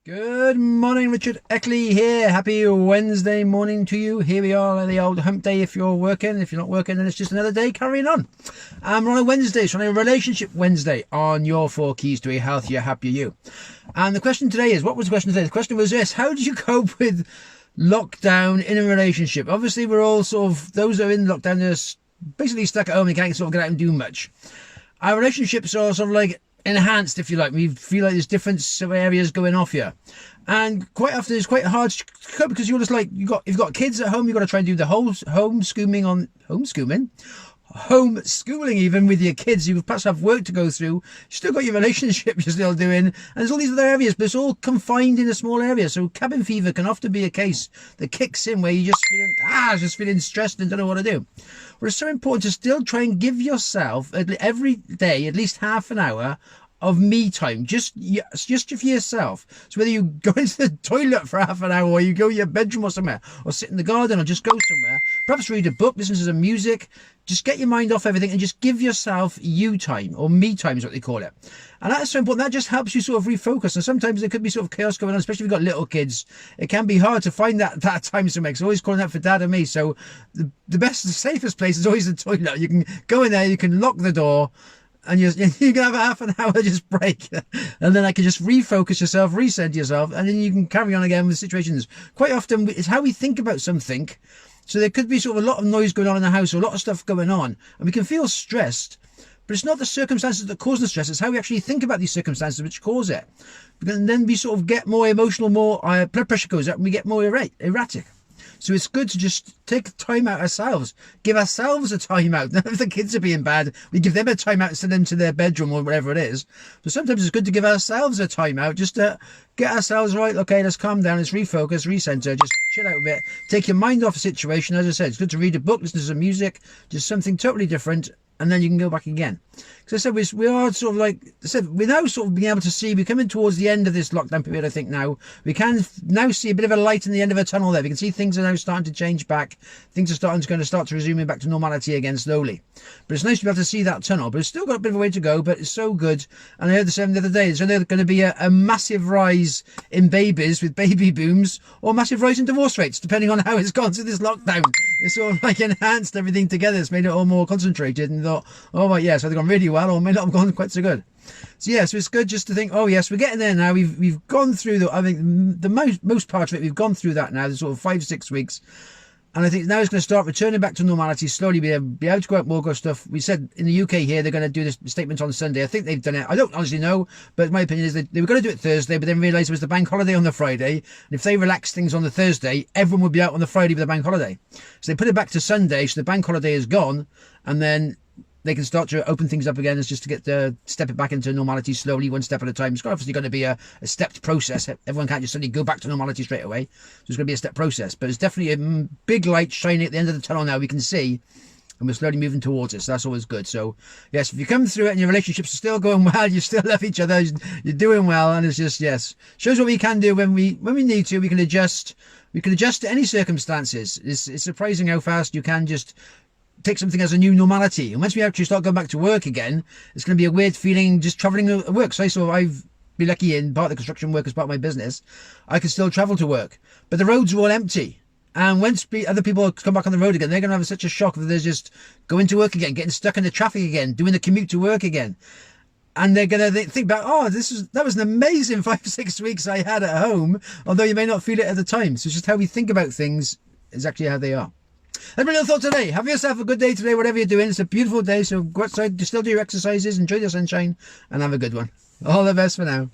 Good morning, Richard Eckley here. Happy Wednesday morning to you. Here we are on the old hump day if you're working. If you're not working, then it's just another day carrying on. We're on a Wednesday, so on a relationship Wednesday on your 4 keys to a healthier, happier you. And the question today is, what was the question today? The question was this: how do you cope with lockdown in a relationship? Obviously, we're all sort of, those that are in lockdown, they're basically stuck at home and can't sort of get out and do much. Our relationships are sort of like enhanced, if you like. We feel like there's different sort of areas going off here, and quite often it's quite hard to cope because you're just like, you've got kids at home. You've got to try and do the whole homeschooling even with your kids. You perhaps have work to go through. You still got your relationship you're still doing, and there's all these other areas, but it's all confined in a small area. So cabin fever can often be a case that kicks in where you just feeling stressed and don't know what to do. Well, it's so important to still try and give yourself every day at least half an hour of me time, just for yourself. So whether you go into the toilet for half an hour, or you go to your bedroom or somewhere, or sit in the garden, or just go somewhere, perhaps read a book, listen to some music, just get your mind off everything and just give yourself you time, or me time is what they call it. And that's so important. That just helps you sort of refocus. And sometimes there could be sort of chaos going on, especially if you've got little kids. It can be hard to find that time to make. So always calling out for dad and me. So the safest place is always the toilet. You can go in there, you can lock the door, and you can have a half an hour just break, and then I can just refocus yourself, reset yourself, and then you can carry on again with situations. Quite often it's how we think about something. So there could be sort of a lot of noise going on in the house, or a lot of stuff going on, and we can feel stressed, but it's not the circumstances that cause the stress. It's how we actually think about these circumstances which cause it. And then we sort of get more emotional, more blood pressure goes up, and we get more erratic. So it's good to just take time out ourselves, give ourselves a time out. None of the kids are being bad. We give them a time out and send them to their bedroom or whatever it is. But sometimes it's good to give ourselves a time out, just to get ourselves right. Okay, let's calm down, let's refocus, recenter, just chill out a bit, take your mind off the situation. As I said, it's good to read a book, listen to some music, just something totally different, and then you can go back again. Because I said, we are sort of like I said, we're now sort of being able to see, we're coming towards the end of this lockdown period. I think now we can now see a bit of a light in the end of a tunnel there. We can see things are now starting to change back. Things are going to start to resuming back to normality again slowly. But it's nice to be able to see that tunnel. But it's still got a bit of a way to go, but it's so good. And I heard the same the other day. There's going to be a massive rise in babies with baby booms, or massive rise in divorce rates, depending on how it's gone to this lockdown. It's sort of like enhanced everything together. It's made it all more concentrated, and thought, oh right, yeah, so they've gone really well, or may not have gone quite so good. So yeah, so it's good just to think, oh yes, we're getting there now. We've gone through I think the most part of it, we've gone through that now. There's sort of 5-6 weeks. And I think now it's going to start returning back to normality slowly, be able to go out more, go stuff. We said in the UK here, they're going to do this statement on Sunday. I think they've done it. I don't honestly know, but my opinion is they were going to do it Thursday, but then realised it was the bank holiday on the Friday. And if they relax things on the Thursday, everyone would be out on the Friday with the bank holiday. So they put it back to Sunday, so the bank holiday is gone. And then they can start to open things up again. It's just to get step it back into normality slowly, one step at a time. It's obviously going to be a stepped process. Everyone can't just suddenly go back to normality straight away. So it's going to be a step process. But it's definitely a big light shining at the end of the tunnel now. We can see, and we're slowly moving towards it. So that's always good. So yes, if you come through it and your relationships are still going well, you still love each other, you're doing well, and it's just, yes, shows what we can do when we need to. We can adjust. We can adjust to any circumstances. It's surprising how fast you can just take something as a new normality. And once we actually start going back to work again, it's going to be a weird feeling just travelling at work. So I've been lucky in part of the construction work as part of my business. I can still travel to work, but the roads are all empty. And once other people come back on the road again, they're going to have such a shock that they're just going to work again, getting stuck in the traffic again, doing the commute to work again. And they're going to think back, oh, that was an amazing 5-6 weeks I had at home, although you may not feel it at the time. So it's just how we think about things is actually how they are. That's my little thought today. Have yourself a good day today, whatever you're doing. It's a beautiful day, so go outside, just still do your exercises, enjoy the sunshine, and have a good one. All the best for now.